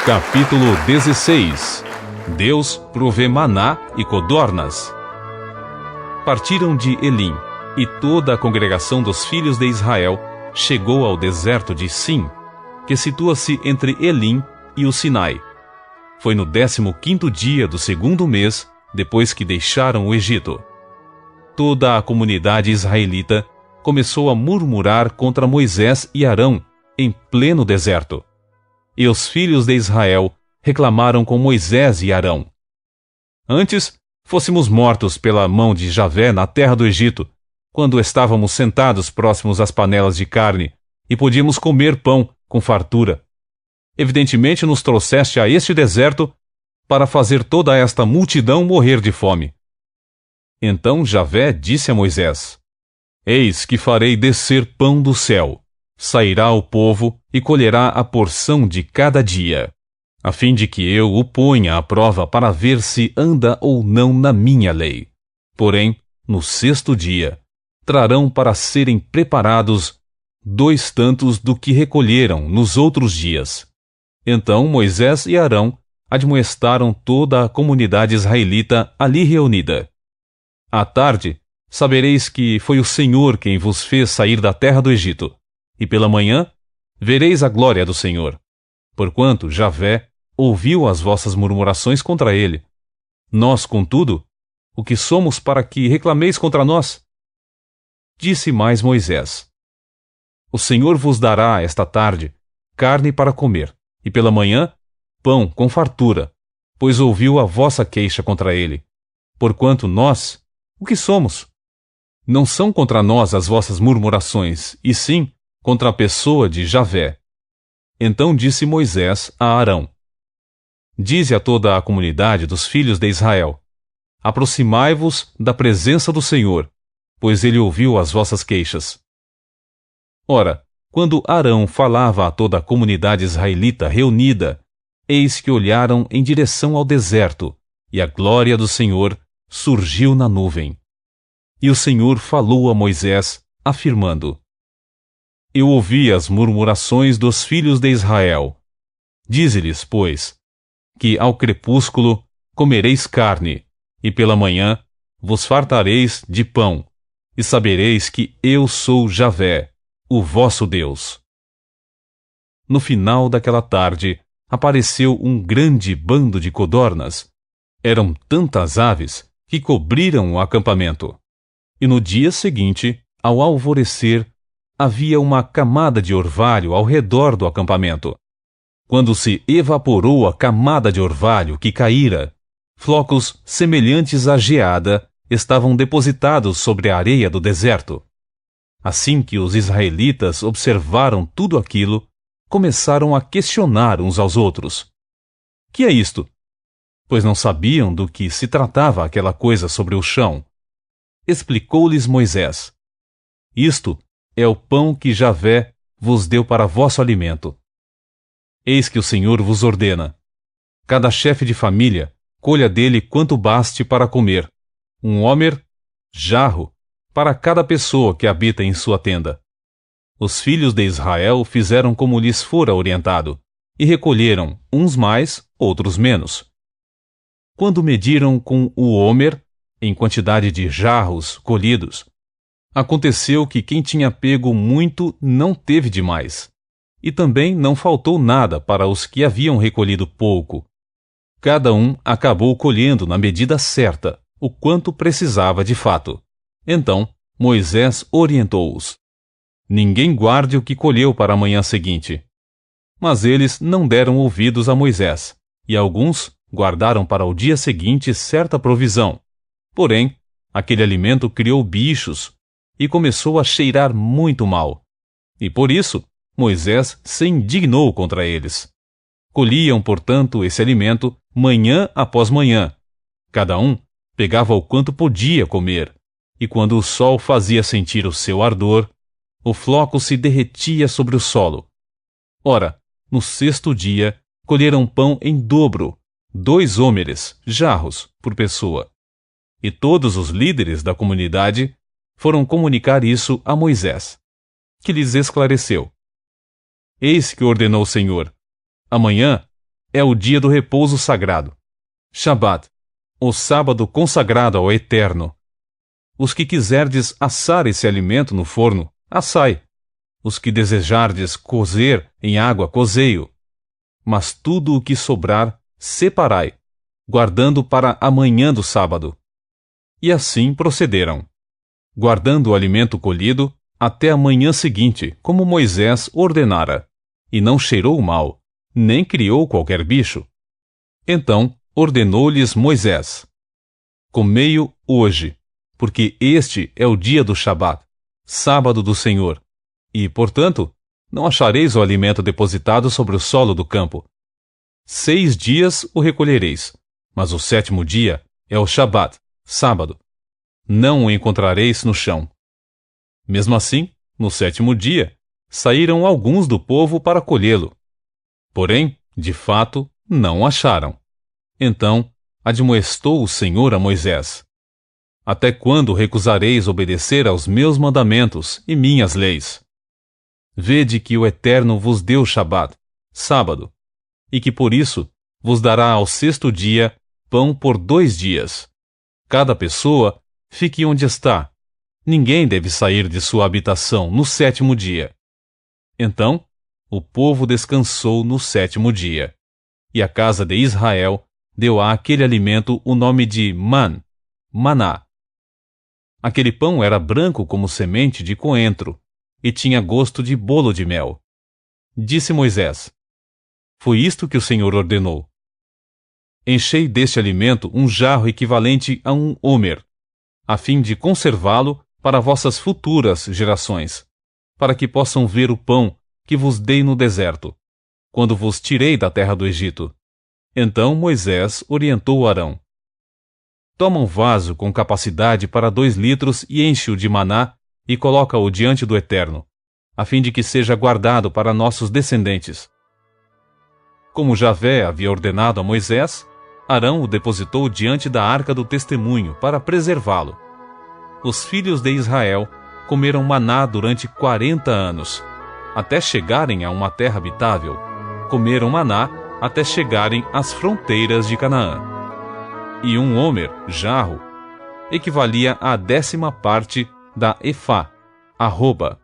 Capítulo 16. Deus provê maná e codornas. Partiram de Elim, e toda a congregação dos filhos de Israel chegou ao deserto de Sim, que situa-se entre Elim e o Sinai. Foi no 15º dia do 2º mês, depois que deixaram o Egito. Toda a comunidade israelita começou a murmurar contra Moisés e Arão em pleno deserto. E os filhos de Israel reclamaram com Moisés e Arão: Antes fôssemos mortos pela mão de Javé na terra do Egito, quando estávamos sentados próximos às panelas de carne e podíamos comer pão com fartura. Evidentemente nos trouxeste a este deserto para fazer toda esta multidão morrer de fome. Então Javé disse a Moisés: Eis que farei descer pão do céu. Sairá o povo e colherá a porção de cada dia, a fim de que eu o ponha à prova para ver se anda ou não na minha lei. Porém, no 6º dia, trarão para serem preparados 2 tantos do que recolheram nos outros dias. Então Moisés e Arão admoestaram toda a comunidade israelita ali reunida. À tarde, sabereis que foi o Senhor quem vos fez sair da terra do Egito. E pela manhã, vereis a glória do Senhor, porquanto Javé ouviu as vossas murmurações contra ele. Nós, contudo, o que somos para que reclameis contra nós? Disse mais Moisés: O Senhor vos dará esta tarde carne para comer, e pela manhã, pão com fartura, pois ouviu a vossa queixa contra ele. Porquanto nós, o que somos? Não são contra nós as vossas murmurações, e sim contra a pessoa de Javé. Então disse Moisés a Arão: Dize a toda a comunidade dos filhos de Israel: Aproximai-vos da presença do Senhor, pois ele ouviu as vossas queixas. Ora, quando Arão falava a toda a comunidade israelita reunida, eis que olharam em direção ao deserto, e a glória do Senhor surgiu na nuvem. E o Senhor falou a Moisés, afirmando: Eu ouvi as murmurações dos filhos de Israel. Dize-lhes, pois, que ao crepúsculo comereis carne, e pela manhã vos fartareis de pão, e sabereis que eu sou Javé, o vosso Deus. No final daquela tarde, apareceu um grande bando de codornas. Eram tantas aves que cobriram o acampamento. E no dia seguinte, ao alvorecer, havia uma camada de orvalho ao redor do acampamento. Quando se evaporou a camada de orvalho que caíra, flocos semelhantes à geada estavam depositados sobre a areia do deserto. Assim que os israelitas observaram tudo aquilo, começaram a questionar uns aos outros: Que é isto? Pois não sabiam do que se tratava aquela coisa sobre o chão. Explicou-lhes Moisés: Isto é o pão que Javé vos deu para vosso alimento. Eis que o Senhor vos ordena: cada chefe de família colha dele quanto baste para comer, um homer, jarro, para cada pessoa que habita em sua tenda. Os filhos de Israel fizeram como lhes fora orientado, e recolheram, uns mais, outros menos. Quando mediram com o homer, em quantidade de jarros colhidos, aconteceu que quem tinha pego muito não teve demais, e também não faltou nada para os que haviam recolhido pouco. Cada um acabou colhendo na medida certa, o quanto precisava de fato. Então Moisés orientou-os: Ninguém guarde o que colheu para a manhã seguinte. Mas eles não deram ouvidos a Moisés, e alguns guardaram para o dia seguinte certa provisão. Porém, aquele alimento criou bichos, e começou a cheirar muito mal. E por isso, Moisés se indignou contra eles. Colhiam, portanto, esse alimento manhã após manhã. Cada um pegava o quanto podia comer, e quando o sol fazia sentir o seu ardor, o floco se derretia sobre o solo. Ora, no 6º dia, colheram pão em dobro, 2 hômeres, jarros, por pessoa. E todos os líderes da comunidade foram comunicar isso a Moisés, que lhes esclareceu: Eis que ordenou o Senhor: amanhã é o dia do repouso sagrado. Shabat, o sábado consagrado ao Eterno. Os que quiserdes assar esse alimento no forno, assai. Os que desejardes cozer em água, cozei-o. Mas tudo o que sobrar, separai, guardando para amanhã do sábado. E assim procederam, guardando o alimento colhido até a manhã seguinte, como Moisés ordenara, e não cheirou mal, nem criou qualquer bicho. Então ordenou-lhes Moisés: comei-o hoje, porque este é o dia do Shabat, sábado do Senhor, e, portanto, não achareis o alimento depositado sobre o solo do campo. 6 dias o recolhereis, mas o 7º dia é o Shabat, sábado. Não o encontrareis no chão. Mesmo assim, no 7º dia, saíram alguns do povo para colhê-lo. Porém, de fato, não o acharam. Então, admoestou o Senhor a Moisés: até quando recusareis obedecer aos meus mandamentos e minhas leis? Vede que o Eterno vos deu Shabat, sábado, e que por isso vos dará ao 6º dia pão por 2 dias. Cada pessoa fique onde está. Ninguém deve sair de sua habitação no 7º dia. Então, o povo descansou no 7º dia. E a casa de Israel deu àquele alimento o nome de maná. Aquele pão era branco como semente de coentro, e tinha gosto de bolo de mel. Disse Moisés: foi isto que o Senhor ordenou. Enchei deste alimento um jarro equivalente a um homer, a fim de conservá-lo para vossas futuras gerações, para que possam ver o pão que vos dei no deserto, quando vos tirei da terra do Egito. Então Moisés orientou Arão: toma um vaso com capacidade para 2 litros e enche-o de maná e coloca-o diante do Eterno, a fim de que seja guardado para nossos descendentes. Como Javé havia ordenado a Moisés, Arão o depositou diante da arca do testemunho para preservá-lo. Os filhos de Israel comeram maná durante 40 anos, até chegarem a uma terra habitável. Comeram maná até chegarem às fronteiras de Canaã. E um homer, jarro, equivalia à 10ª parte da efá, arroba,